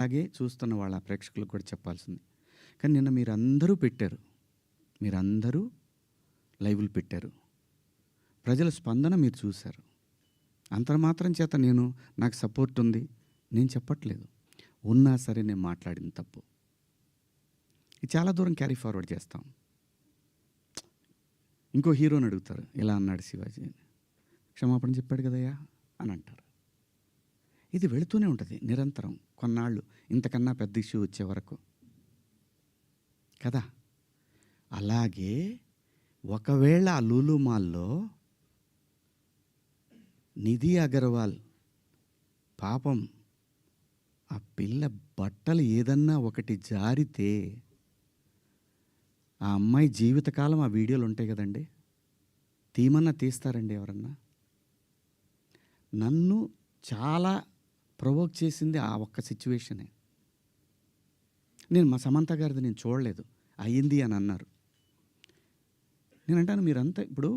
అలాగే చూస్తున్న వాళ్ళ ప్రేక్షకులకు కూడా చెప్పాల్సింది. కానీ నిన్న మీరందరూ పెట్టారు. మీరందరూ లైవ్‌లు పెట్టారు. ప్రజల స్పందన మీరు చూసారు. అంత మాత్రం చేత నాకు సపోర్ట్ ఉంది నేను చెప్పట్లేదు. ఉన్నా సరే నేను మాట్లాడింది తప్పు. ఇది చాలా దూరం క్యారీ ఫార్వర్డ్ చేస్తాం. ఇంకో హీరోని అడుగుతారు, ఇలా అన్నాడు శివాజీ అని. క్షమాపణ చెప్పాడు కదయ్యా అని అంటారు. ఇది వెళుతూనే ఉంటుంది నిరంతరం కొన్నాళ్ళు, ఇంతకన్నా పెద్ద ఇష్యూ వచ్చే వరకు కదా. అలాగే ఒకవేళ ఆ లూలు మాల్లో నిధి అగర్వాల్ పాపం ఆ పిల్ల బట్టలు ఏదన్నా ఒకటి జారితే ఆ అమ్మాయి జీవితకాలం ఆ వీడియోలు ఉంటాయి కదండి. తీమన్నా తీస్తారండి ఎవరన్నా? నన్ను చాలా ప్రొవోక్ చేసింది ఆ ఒక్క సిచ్యువేషనే. నేను మా సమంత గారిది నేను చూడలేదు, అయ్యింది అని అన్నారు. నేను అంటాను మీరంతా ఇప్పుడు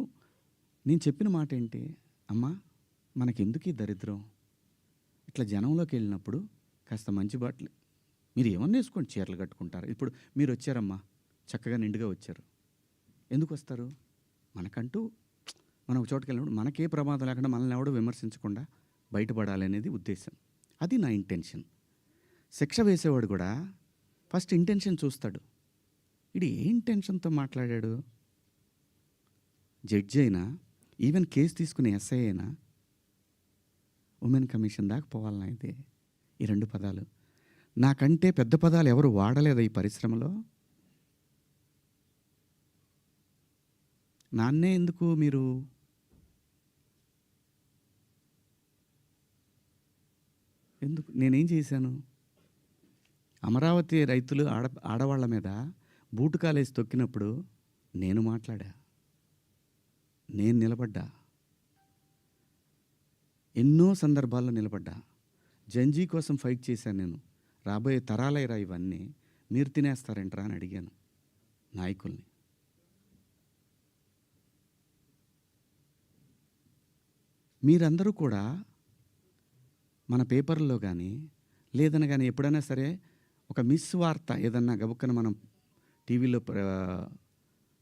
నేను చెప్పిన మాట ఏంటి, అమ్మా మనకెందుకు ఈ దరిద్రం? ఇట్లా జనంలోకి వెళ్ళినప్పుడు కాస్త మంచి బట్టలు మీరు ఏమన్నా వేసుకోండి, చీరలు కట్టుకుంటారు. ఇప్పుడు మీరు వచ్చారమ్మా, చక్కగా నిండుగా వచ్చారు. ఎందుకు వస్తారు? మనకంటూ మనం ఒక చోటుకి వెళ్ళినప్పుడు మనకే ప్రమాదం లేకుండా మనల్ని ఎవడో విమర్శించకుండా బయటపడాలి అనేది ఉద్దేశం. అది నా ఇంటెన్షన్. శిక్ష వేసేవాడు కూడా ఫస్ట్ ఇంటెన్షన్ చూస్తాడు. ఇది ఏ ఇంటెన్షన్తో మాట్లాడాడు? జడ్జి అయినా, ఈవెన్ కేసు తీసుకునే ఎస్ఐ అయినా ఉమెన్ కమిషన్ దాకా పోవాలన్నా అయితే ఈ 2 పదాలు. నాకంటే పెద్ద పదాలు ఎవరు వాడలేదా ఈ పరిశ్రమలో? నాన్నే ఎందుకు మీరు ఎందుకు నేనేం చేశాను? అమరావతి రైతులు ఆడవాళ్ళ మీద బూటు కాలేసి తొక్కినప్పుడు నేను మాట్లాడా, నేను నిలబడ్డా, ఎన్నో సందర్భాల్లో నిలబడ్డా. జంజీ కోసం ఫైట్ చేశాను నేను. రాబోయే తరాలైరా ఇవన్నీ, మీరు తినేస్తారంటరా అని అడిగాను నాయకుల్ని. మీరందరూ కూడా మన పేపర్లో కానీ లేదన్నా కానీ ఎప్పుడైనా సరే ఒక మిస్ వార్త ఏదన్నా గబుక్కన మనం టీవీలో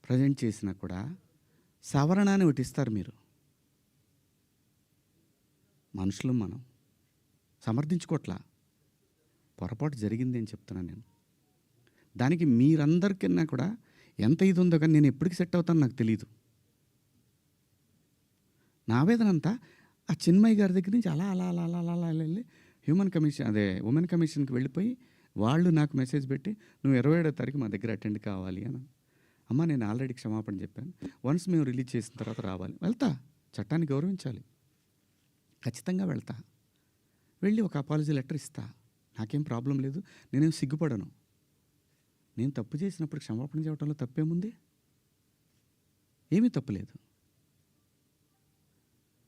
ప్రజెంట్ చేసినా కూడా సవరణ అని ఒకటి ఇస్తారు. మీరు మనుషులు, మనం సమర్థించుకోవట్లా, పొరపాటు జరిగింది అని చెప్తున్నాను నేను. దానికి మీరందరికన్నా కూడా ఎంత ఇది ఉందో కానీ నేను ఎప్పటికి సెట్ అవుతానో నాకు తెలియదు. నా ఆవేదన అంతా ఆ చిన్మయ్య గారి దగ్గర నుంచి అలా అలా అలా అలా అలా అలా వెళ్ళి ఉమెన్ కమిషన్కి వెళ్ళిపోయి వాళ్ళు నాకు మెసేజ్ పెట్టి నువ్వు 27వ తారీఖు మా దగ్గర అటెండ్ కావాలి అని. అమ్మ నేను ఆల్రెడీ క్షమాపణ చెప్పాను, వన్స్ మేము రిలీజ్ చేసిన తర్వాత రావాలి. వెళ్తా, చట్టాన్ని గౌరవించాలి, ఖచ్చితంగా వెళ్తా. వెళ్ళి ఒక అపాలజీ లెటర్ ఇస్తా, నాకేం ప్రాబ్లం లేదు, నేనేం సిగ్గుపడను. నేను తప్పు చేసినప్పుడు క్షమాపణ చెప్పడంలో తప్పేముంది? ఏమీ తప్పులేదు.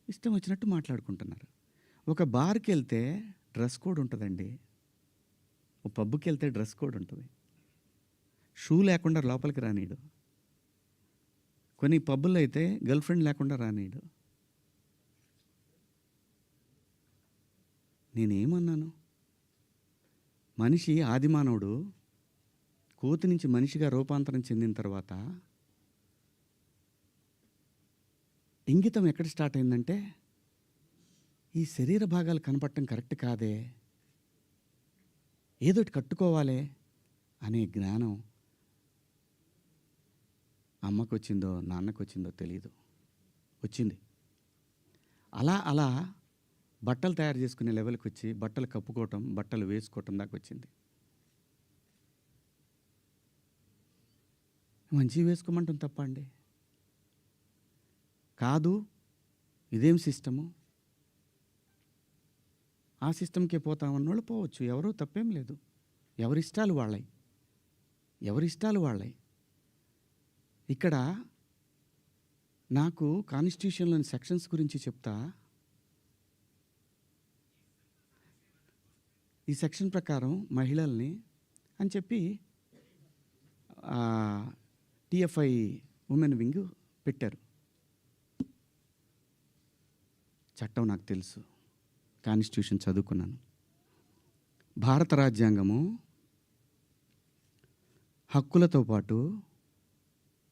ఇష్టం వచ్చినట్టు మాట్లాడుకుంటున్నారు. ఒక బార్కి వెళ్తే డ్రెస్ కోడ్ ఉంటుందండి, ఒక పబ్కి వెళ్తే డ్రెస్ కోడ్ ఉంటుంది. షూ లేకుండా లోపలికి రానీడు. కొన్ని పబ్బుల్లో అయితే గర్ల్ ఫ్రెండ్ లేకుండా రానీడు. నేనేమన్నాను? మనిషి ఆదిమానవుడు కోతి నుంచి మనిషిగా రూపాంతరం చెందిన తర్వాత ఇంగితం ఎక్కడ స్టార్ట్ అయిందంటే ఈ శరీర భాగాలు కనపడటం కరెక్ట్ కాదే, ఏదోటి కట్టుకోవాలి అనే జ్ఞానం అమ్మకు వచ్చిందో నాన్నకు వచ్చిందో తెలీదు, వచ్చింది. అలా అలా బట్టలు తయారు చేసుకునే లెవెల్కి వచ్చి బట్టలు కప్పుకోవటం, బట్టలు వేసుకోవటం దాకా వచ్చింది. మంచివి వేసుకోమంటాం తప్ప అండి? కాదు, ఇదేం సిస్టము, ఆ సిస్టమ్కే పోతామన్నోళ్ళు పోవచ్చు, ఎవరూ తప్పేం లేదు. ఎవరిష్టాలు వాళ్ళయి, ఎవరిష్టాలు వాళ్ళయి. ఇక్కడ నాకు కాన్స్టిట్యూషన్లోని సెక్షన్స్ గురించి చెప్తా. ఈ సెక్షన్ ప్రకారం మహిళల్ని అని చెప్పి టిఎఫ్ఐ ఉమెన్ వింగ్ పెట్టారు. చట్టం నాకు తెలుసు, కాన్స్టిట్యూషన్ చదువుకున్నాను. భారత రాజ్యాంగము హక్కులతో పాటు